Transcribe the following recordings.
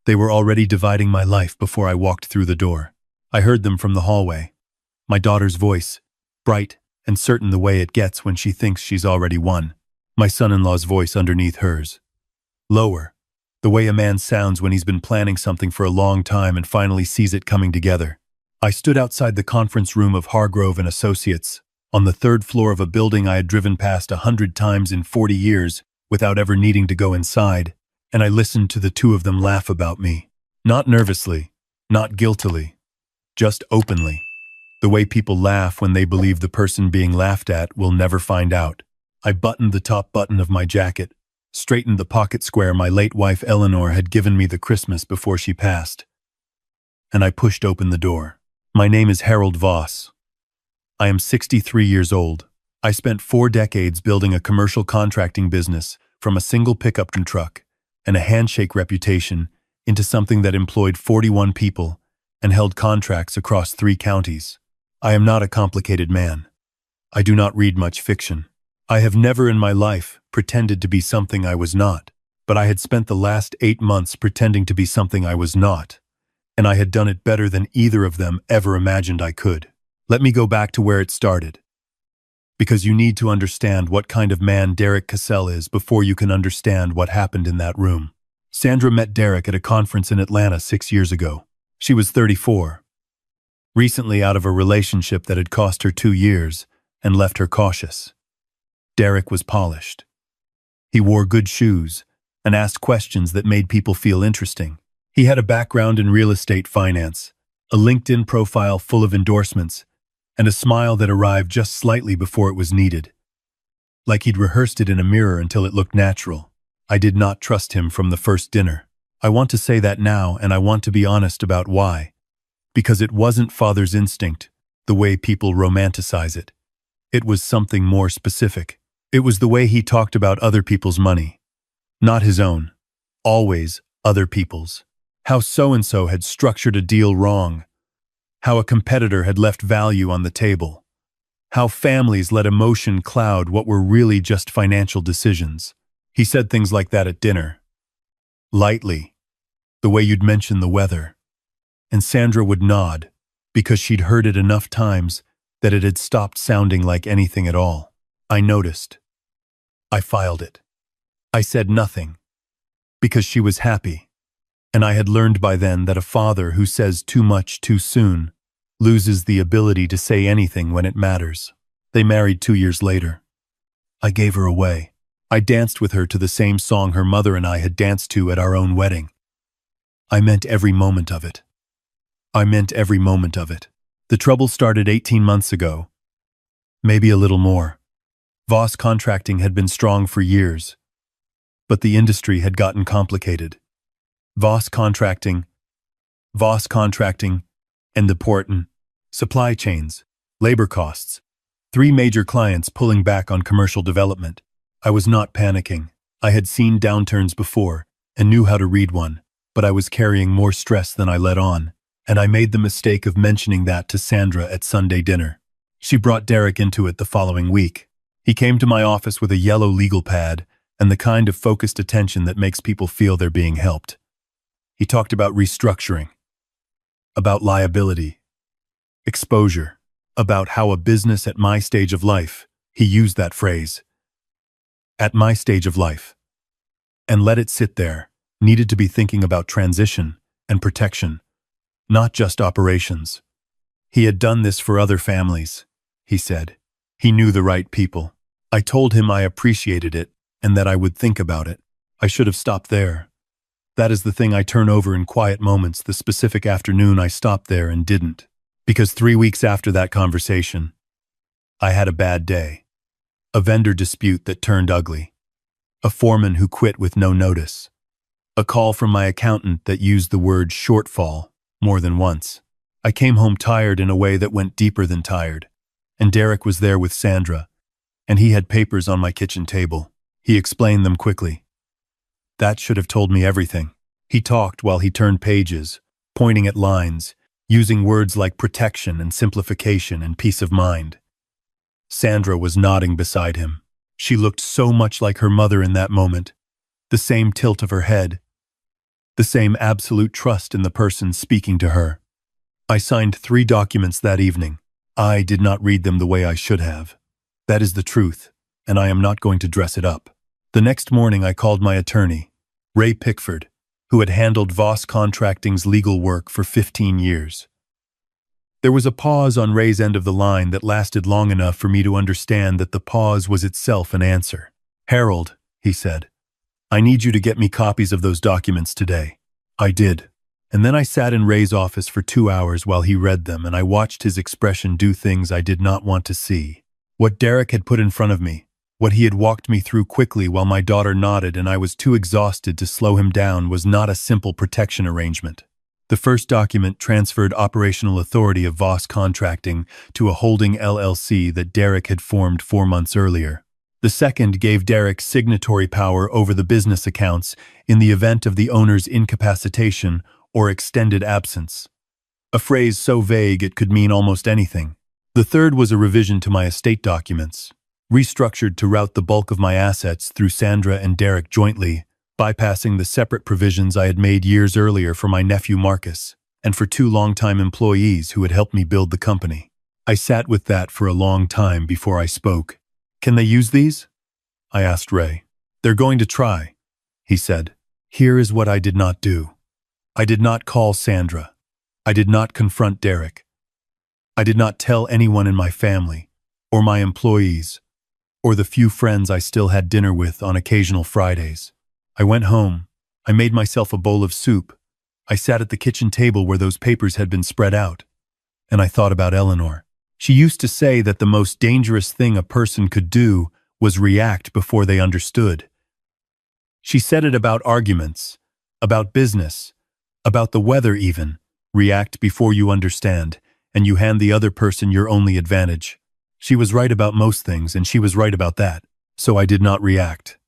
They were already dividing my life before I walked through the door. I heard them from the hallway. My daughter's voice, bright and certain the way it gets when she thinks she's already won. My son-in-law's voice underneath hers. Lower, the way a man sounds when he's been planning something for a long time and finally sees it coming together. I stood outside the conference room of Hargrove and Associates, on the third floor of a building I had driven past 100 times in 40 years without ever needing to go inside, and I listened to the two of them laugh about me. Not nervously, not guiltily, just openly. The way people laugh when they believe the person being laughed at will never find out. I buttoned the top button of my jacket, straightened the pocket square my late wife Eleanor had given me the Christmas before she passed, and I pushed open the door. My name is Harold Voss. I am 63 years old. I spent 4 decades building a commercial contracting business from a single pickup truck and a handshake reputation into something that employed 41 people and held contracts across 3 counties. I am not a complicated man. I do not read much fiction. I have never in my life pretended to be something I was not, but I had spent the last 8 months pretending to be something I was not, and I had done it better than either of them ever imagined I could. Let me go back to where it started, because you need to understand what kind of man Derek Cassell is before you can understand what happened in that room. Sandra met Derek at a conference in Atlanta 6 years ago. She was 34, recently out of a relationship that had cost her 2 years and left her cautious. Derek was polished. He wore good shoes and asked questions that made people feel interesting. He had a background in real estate finance, a LinkedIn profile full of endorsements, and a smile that arrived just slightly before it was needed. Like he'd rehearsed it in a mirror until it looked natural. I did not trust him from the first dinner. I want to say that now, and I want to be honest about why. Because it wasn't father's instinct, the way people romanticize it. It was something more specific. It was the way he talked about other people's money. Not his own. Always other people's. How so-and-so had structured a deal wrong. How a competitor had left value on the table. How families let emotion cloud what were really just financial decisions. He said things like that at dinner. Lightly. The way you'd mention the weather. And Sandra would nod, because she'd heard it enough times that it had stopped sounding like anything at all. I noticed. I filed it. I said nothing, because she was happy. And I had learned by then that a father who says too much too soon loses the ability to say anything when it matters. They married 2 years later. I gave her away. I danced with her to the same song her mother and I had danced to at our own wedding. I meant every moment of it. I meant every moment of it. The trouble started 18 months ago. Maybe a little more. Voss Contracting had been strong for years, but the industry had gotten complicated. Voss Contracting, and the important supply chains, labor costs, 3 major clients pulling back on commercial development. I was not panicking. I had seen downturns before and knew how to read one, but I was carrying more stress than I let on, and I made the mistake of mentioning that to Sandra at Sunday dinner. She brought Derek into it the following week. He came to my office with a yellow legal pad and the kind of focused attention that makes people feel they're being helped. He talked about restructuring, about liability, exposure, about how a business at my stage of life, he used that phrase, at my stage of life, and let it sit there, needed to be thinking about transition and protection, not just operations. He had done this for other families, he said. He knew the right people. I told him I appreciated it and that I would think about it. I should have stopped there. That is the thing I turn over in quiet moments, the specific afternoon I stopped there and didn't. Because 3 weeks after that conversation, I had a bad day. A vendor dispute that turned ugly. A foreman who quit with no notice. A call from my accountant that used the word shortfall more than once. I came home tired in a way that went deeper than tired. And Derek was there with Sandra, and he had papers on my kitchen table. He explained them quickly. That should have told me everything. He talked while he turned pages, pointing at lines, using words like protection and simplification and peace of mind. Sandra was nodding beside him. She looked so much like her mother in that moment, the same tilt of her head, the same absolute trust in the person speaking to her. I signed 3 documents that evening. I did not read them the way I should have. That is the truth, and I am not going to dress it up. The next morning I called my attorney, Ray Pickford, who had handled Voss Contracting's legal work for 15 years. There was a pause on Ray's end of the line that lasted long enough for me to understand that the pause was itself an answer. "Harold," he said, "I need you to get me copies of those documents today." I did. And then I sat in Ray's office for 2 hours while he read them, and I watched his expression do things I did not want to see. What Derek had put in front of me, what he had walked me through quickly while my daughter nodded and I was too exhausted to slow him down, was not a simple protection arrangement. The first document transferred operational authority of Voss Contracting to a holding LLC that Derek had formed 4 months earlier. The second gave Derek signatory power over the business accounts in the event of the owner's incapacitation or extended absence, a phrase so vague it could mean almost anything. The third was a revision to my estate documents, restructured to route the bulk of my assets through Sandra and Derek jointly, bypassing the separate provisions I had made years earlier for my nephew Marcus and for 2 longtime employees who had helped me build the company. I sat with that for a long time before I spoke. "Can they use these?" I asked Ray. "They're going to try," he said. "Here is what I did not do. I did not call Sandra. I did not confront Derek. I did not tell anyone in my family, or my employees, or the few friends I still had dinner with on occasional Fridays. I went home. I made myself a bowl of soup. I sat at the kitchen table where those papers had been spread out. And I thought about Eleanor. She used to say that the most dangerous thing a person could do was react before they understood. She said it about arguments, about business, about the weather even. React before you understand, and you hand the other person your only advantage. She was right about most things, and she was right about that. So I did not react.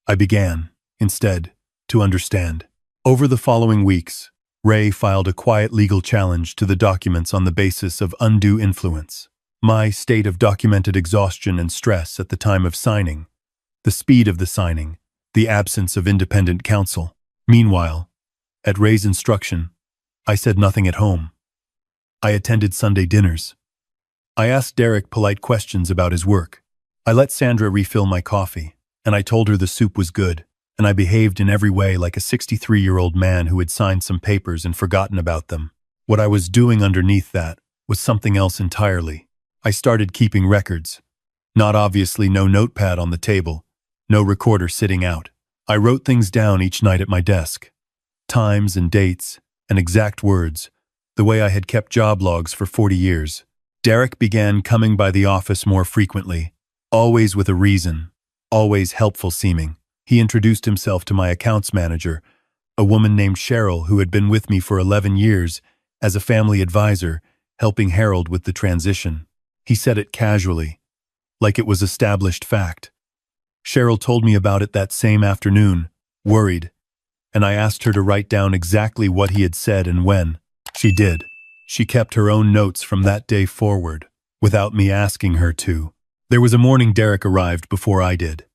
I began, instead, to understand. Over the following weeks, Ray filed a quiet legal challenge to the documents on the basis of undue influence. My state of documented exhaustion and stress at the time of signing, the speed of the signing, the absence of independent counsel. Meanwhile, at Ray's instruction, I said nothing at home. I attended Sunday dinners. I asked Derek polite questions about his work. I let Sandra refill my coffee, and I told her the soup was good, and I behaved in every way like a 63-year-old man who had signed some papers and forgotten about them. What I was doing underneath that was something else entirely. I started keeping records. Not obviously no notepad on the table, no recorder sitting out. I wrote things down each night at my desk. Times and dates, and exact words, the way I had kept job logs for 40 years. Derek began coming by the office more frequently, always with a reason, always helpful seeming. He introduced himself to my accounts manager, a woman named Cheryl who had been with me for 11 years as a family advisor, helping Harold with the transition. He said it casually, like it was established fact. Cheryl told me about it that same afternoon, worried, and I asked her to write down exactly what he had said and when. She did. She kept her own notes from that day forward, without me asking her to. There was a morning Derek arrived before I did.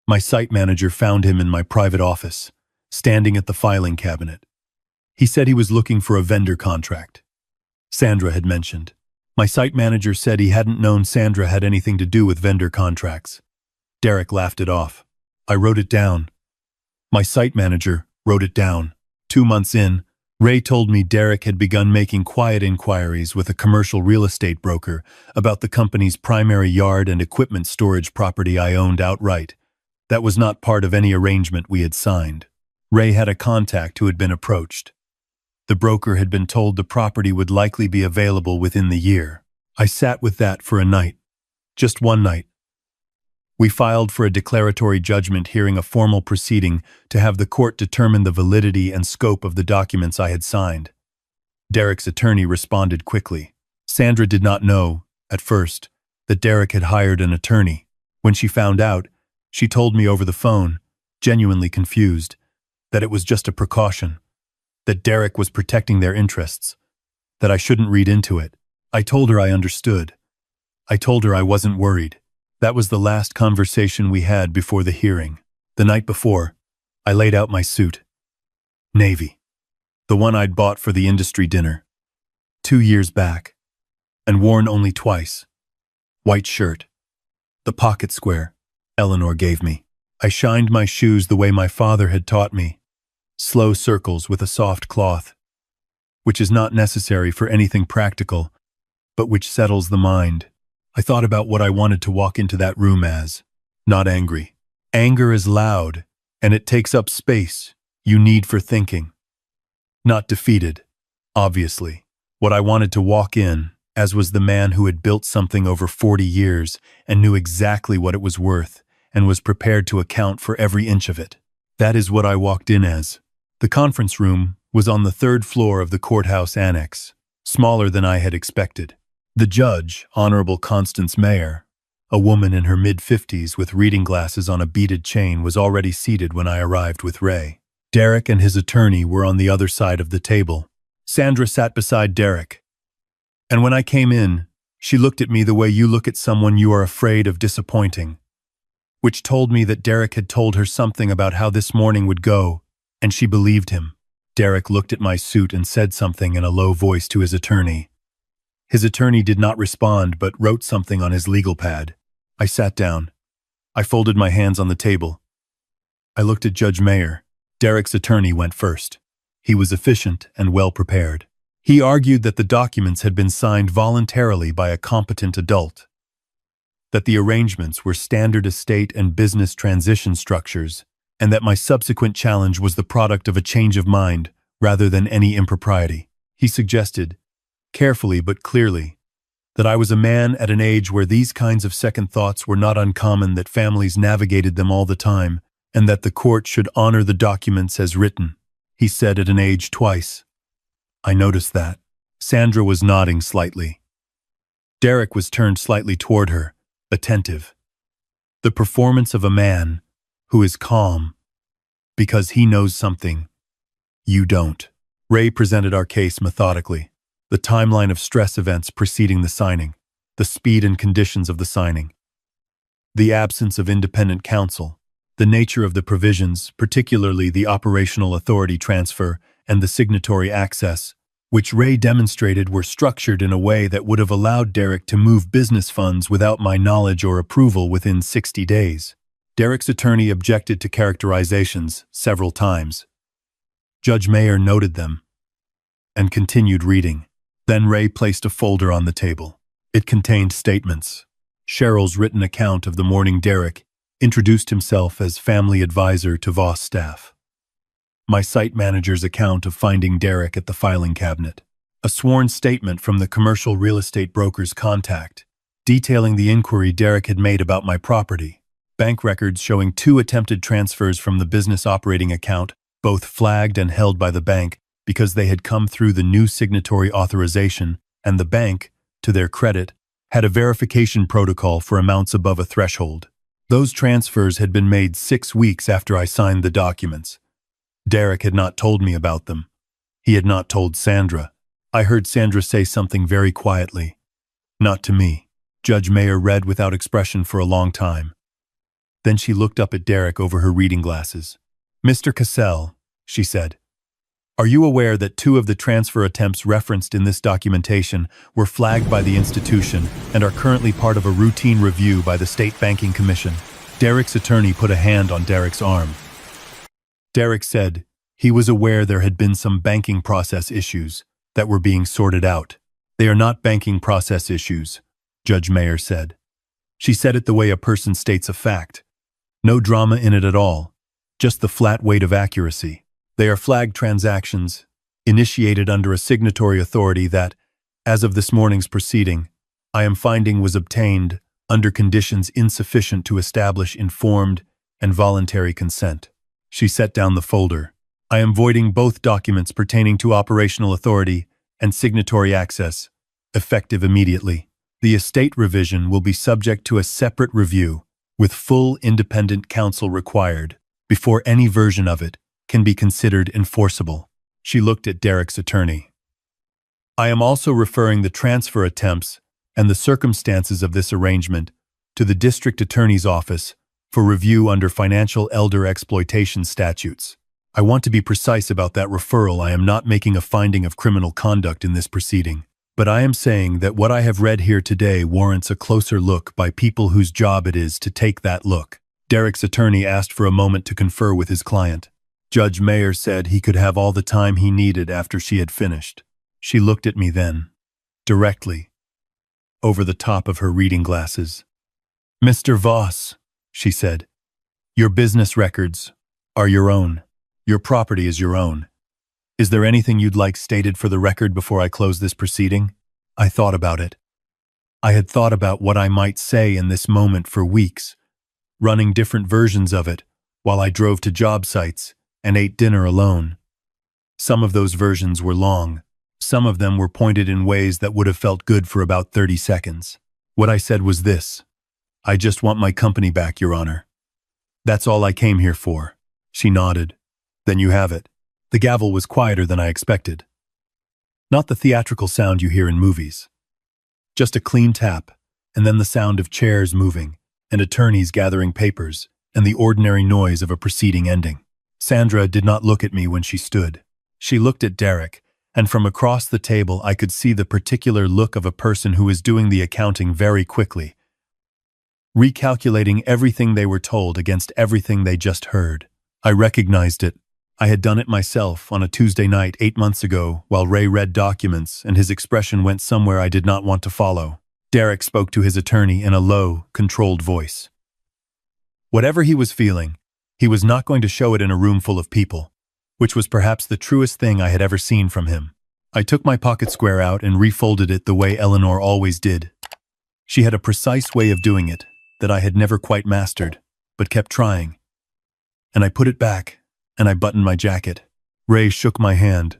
My site manager found him in my private office, standing at the filing cabinet. He said he was looking for a vendor contract. Sandra had mentioned. My site manager said he hadn't known Sandra had anything to do with vendor contracts. Derek laughed it off. I wrote it down. My site manager wrote it down. 2 months in, Ray told me Derek had begun making quiet inquiries with a commercial real estate broker about the company's primary yard and equipment storage property I owned outright. That was not part of any arrangement we had signed. Ray had a contact who had been approached. The broker had been told the property would likely be available within the year. I sat with that for a night. Just one night. We filed for a declaratory judgment, hearing a formal proceeding to have the court determine the validity and scope of the documents I had signed. Derek's attorney responded quickly. Sandra did not know, at first, that Derek had hired an attorney. When she found out, she told me over the phone, genuinely confused, that it was just a precaution, that Derek was protecting their interests, that I shouldn't read into it. I told her I understood. I told her I wasn't worried. That was the last conversation we had before the hearing. The night before, I laid out my suit. Navy. The one I'd bought for the industry dinner 2 years back, and worn only twice. White shirt. The pocket square Eleanor gave me. I shined my shoes the way my father had taught me. Slow circles with a soft cloth, which is not necessary for anything practical, but which settles the mind. I thought about what I wanted to walk into that room as. Not angry. Anger is loud, and it takes up space you need for thinking. Not defeated, obviously. What I wanted to walk in as was the man who had built something over 40 years and knew exactly what it was worth and was prepared to account for every inch of it. That is what I walked in as. The conference room was on the 3rd floor of the courthouse annex, smaller than I had expected. The judge, Honorable Constance Mayer, a woman in her mid-50s with reading glasses on a beaded chain, was already seated when I arrived with Ray. Derek and his attorney were on the other side of the table. Sandra sat beside Derek. And when I came in, she looked at me the way you look at someone you are afraid of disappointing, which told me that Derek had told her something about how this morning would go, and she believed him. Derek looked at my suit and said something in a low voice to his attorney. His attorney did not respond but wrote something on his legal pad. I sat down. I folded my hands on the table. I looked at Judge Mayer. Derek's attorney went first. He was efficient and well prepared. He argued that the documents had been signed voluntarily by a competent adult, that the arrangements were standard estate and business transition structures, and that my subsequent challenge was the product of a change of mind rather than any impropriety. He suggested, carefully but clearly, that I was a man at an age where these kinds of second thoughts were not uncommon, that families navigated them all the time, and that the court should honor the documents as written. He said at an age twice. I noticed that. Sandra was nodding slightly. Derek was turned slightly toward her, attentive. The performance of a man who is calm because he knows something you don't. Ray presented our case methodically. The timeline of stress events preceding the signing, the speed and conditions of the signing, the absence of independent counsel, the nature of the provisions, particularly the operational authority transfer and the signatory access, which Ray demonstrated were structured in a way that would have allowed Derek to move business funds without my knowledge or approval within 60 days. Derek's attorney objected to characterizations several times. Judge Mayer noted them and continued reading. Then Ray placed a folder on the table. It contained statements. Cheryl's written account of the morning Derek introduced himself as family advisor to Voss staff. My site manager's account of finding Derek at the filing cabinet. A sworn statement from the commercial real estate broker's contact, detailing the inquiry Derek had made about my property. Bank records showing 2 attempted transfers from the business operating account, both flagged and held by the bank because they had come through the new signatory authorization, and the bank, to their credit, had a verification protocol for amounts above a threshold. Those transfers had been made 6 weeks after I signed the documents. Derek had not told me about them. He had not told Sandra. I heard Sandra say something very quietly. Not to me. Judge Mayer read without expression for a long time. Then she looked up at Derek over her reading glasses. Mr. Cassell, she said, are you aware that 2 of the transfer attempts referenced in this documentation were flagged by the institution and are currently part of a routine review by the State Banking Commission? Derek's attorney put a hand on Derek's arm. Derek said he was aware there had been some banking process issues that were being sorted out. They are not banking process issues, Judge Mayer said. She said it the way a person states a fact. No drama in it at all, just the flat weight of accuracy. They are flagged transactions, initiated under a signatory authority that, as of this morning's proceeding, I am finding was obtained under conditions insufficient to establish informed and voluntary consent. She set down the folder. I am voiding both documents pertaining to operational authority and signatory access, effective immediately. The estate revision will be subject to a separate review, with full independent counsel required, before any version of it can be considered enforceable. She looked at Derek's attorney. I am also referring the transfer attempts and the circumstances of this arrangement to the district attorney's office for review under financial elder exploitation statutes. I want to be precise about that referral. I am not making a finding of criminal conduct in this proceeding, but I am saying that what I have read here today warrants a closer look by people whose job it is to take that look. Derek's attorney asked for a moment to confer with his client. Judge Mayer said he could have all the time he needed after she had finished. She looked at me then, directly, over the top of her reading glasses. "Mr. Voss," she said, "your business records are your own. Your property is your own. Is there anything you'd like stated for the record before I close this proceeding?" I thought about it. I had thought about what I might say in this moment for weeks, running different versions of it while I drove to job sites and ate dinner alone. Some of those versions were long. Some of them were pointed in ways that would have felt good for about 30 seconds. What I said was this: "I just want my company back, Your Honor. That's all I came here for." She nodded. "Then you have it." The gavel was quieter than I expected. Not the theatrical sound you hear in movies. Just a clean tap, and then the sound of chairs moving, and attorneys gathering papers, and the ordinary noise of a proceeding ending. Sandra did not look at me when she stood. She looked at Derek, and from across the table I could see the particular look of a person who is doing the accounting very quickly, recalculating everything they were told against everything they just heard. I recognized it. I had done it myself on a Tuesday night 8 months ago while Ray read documents, and his expression went somewhere I did not want to follow. Derek spoke to his attorney in a low, controlled voice. Whatever he was feeling, he was not going to show it in a room full of people, which was perhaps the truest thing I had ever seen from him. I took my pocket square out and refolded it the way Eleanor always did. She had a precise way of doing it that I had never quite mastered, but kept trying. And I put it back, and I buttoned my jacket. Ray shook my hand.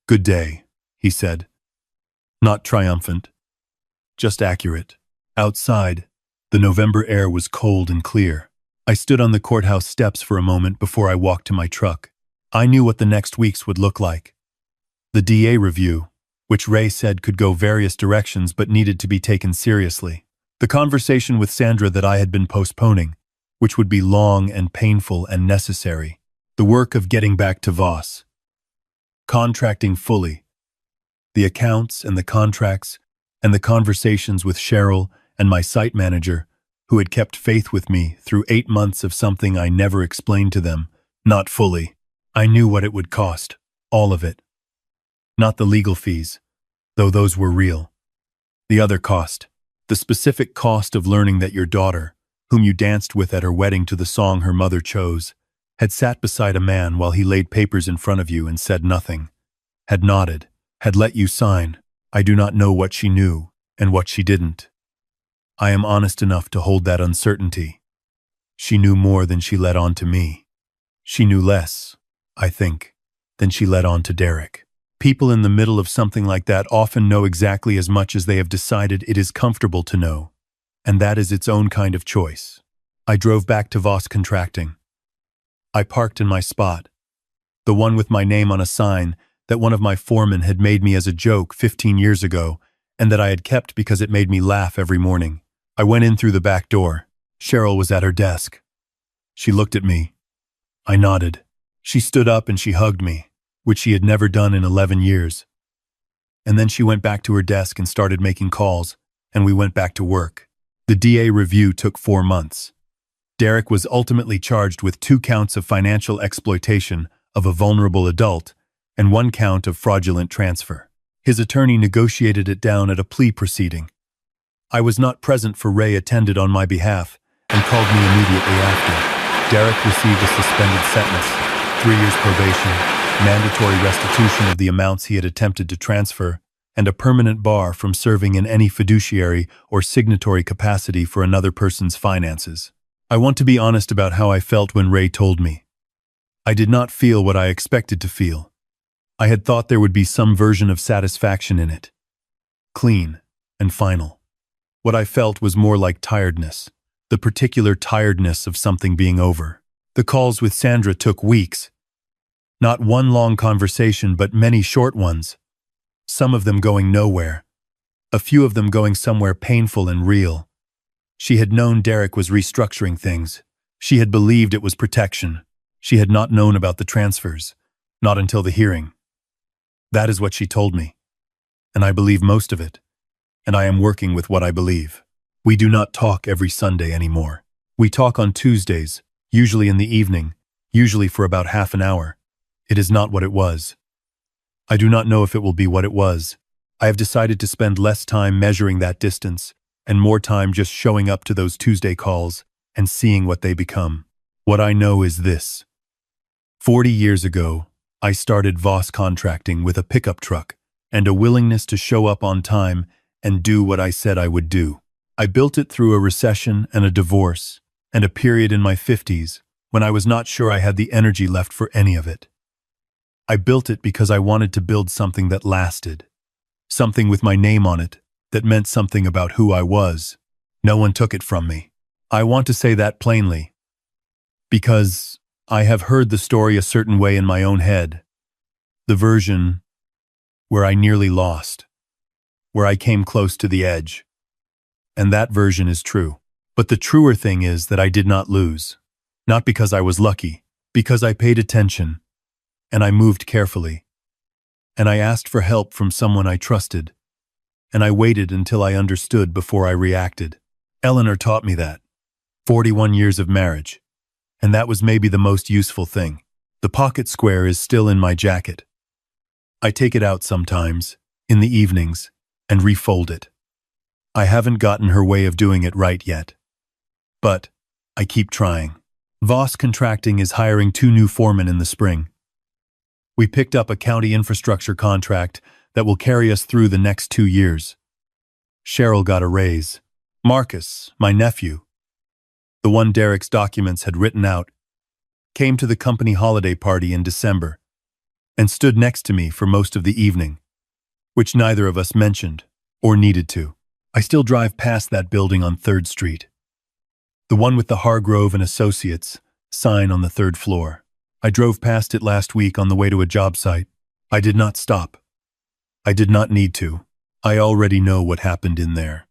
"Good day," he said. Not triumphant, just accurate. Outside, the November air was cold and clear. I stood on the courthouse steps for a moment before I walked to my truck. I knew what the next weeks would look like. The DA review, which Ray said could go various directions but needed to be taken seriously. The conversation with Sandra that I had been postponing, which would be long and painful and necessary. The work of getting back to Voss. Contracting fully. The accounts and the contracts and the conversations with Cheryl and my site manager, who had kept faith with me through 8 months of something I never explained to them, not fully. I knew what it would cost, all of it. Not the legal fees, though those were real. The other cost, the specific cost of learning that your daughter, whom you danced with at her wedding to the song her mother chose, had sat beside a man while he laid papers in front of you and said nothing, had nodded, had let you sign. I do not know what she knew and what she didn't. I am honest enough to hold that uncertainty. She knew more than she let on to me. She knew less, I think, than she let on to Derek. People in the middle of something like that often know exactly as much as they have decided it is comfortable to know, and that is its own kind of choice. I drove back to Voss Contracting. I parked in my spot, the one with my name on a sign that one of my foremen had made me as a joke 15 years ago, and that I had kept because it made me laugh every morning. I went in through the back door. Cheryl was at her desk. She looked at me. I nodded. She stood up and she hugged me, which she had never done in 11 years. And then she went back to her desk and started making calls, and we went back to work. The DA review took 4 months. Derek was ultimately charged with 2 counts of financial exploitation of a vulnerable adult and 1 count of fraudulent transfer. His attorney negotiated it down at a plea proceeding. I was not present, for Ray attended on my behalf and called me immediately after. Derek received a suspended sentence, 3 years probation, mandatory restitution of the amounts he had attempted to transfer, and a permanent bar from serving in any fiduciary or signatory capacity for another person's finances. I want to be honest about how I felt when Ray told me. I did not feel what I expected to feel. I had thought there would be some version of satisfaction in it. Clean and final. What I felt was more like tiredness, the particular tiredness of something being over. The calls with Sandra took weeks. Not one long conversation, but many short ones. Some of them going nowhere. A few of them going somewhere painful and real. She had known Derek was restructuring things. She had believed it was protection. She had not known about the transfers, not until the hearing. That is what she told me, and I believe most of it, and I am working with what I believe. We do not talk every Sunday anymore. We talk on Tuesdays, usually in the evening, usually for about half an hour. It is not what it was. I do not know if it will be what it was. I have decided to spend less time measuring that distance and more time just showing up to those Tuesday calls and seeing what they become. What I know is this. 40 years ago, I started Voss contracting with a pickup truck and a willingness to show up on time and do what I said I would do. I built it through a recession and a divorce and a period in my 50s when I was not sure I had the energy left for any of it. I built it because I wanted to build something that lasted, something with my name on it that meant something about who I was. No one took it from me. I want to say that plainly, because I have heard the story a certain way in my own head, the version where I nearly lost, where I came close to the edge. And that version is true. But the truer thing is that I did not lose. Not because I was lucky, because I paid attention, and I moved carefully. And I asked for help from someone I trusted, and I waited until I understood before I reacted. Eleanor taught me that. 41 years of marriage. And that was maybe the most useful thing. The pocket square is still in my jacket. I take it out sometimes, in the evenings, and refold it. I haven't gotten her way of doing it right yet. But I keep trying. Voss Contracting is hiring 2 new foremen in the spring. We picked up a county infrastructure contract that will carry us through the next 2 years. Cheryl got a raise. Marcus, my nephew, the one Derek's documents had written out, came to the company holiday party in December and stood next to me for most of the evening, which neither of us mentioned or needed to. I still drive past that building on 3rd Street. The one with the Hargrove and Associates sign on the 3rd floor. I drove past it last week on the way to a job site. I did not stop. I did not need to. I already know what happened in there.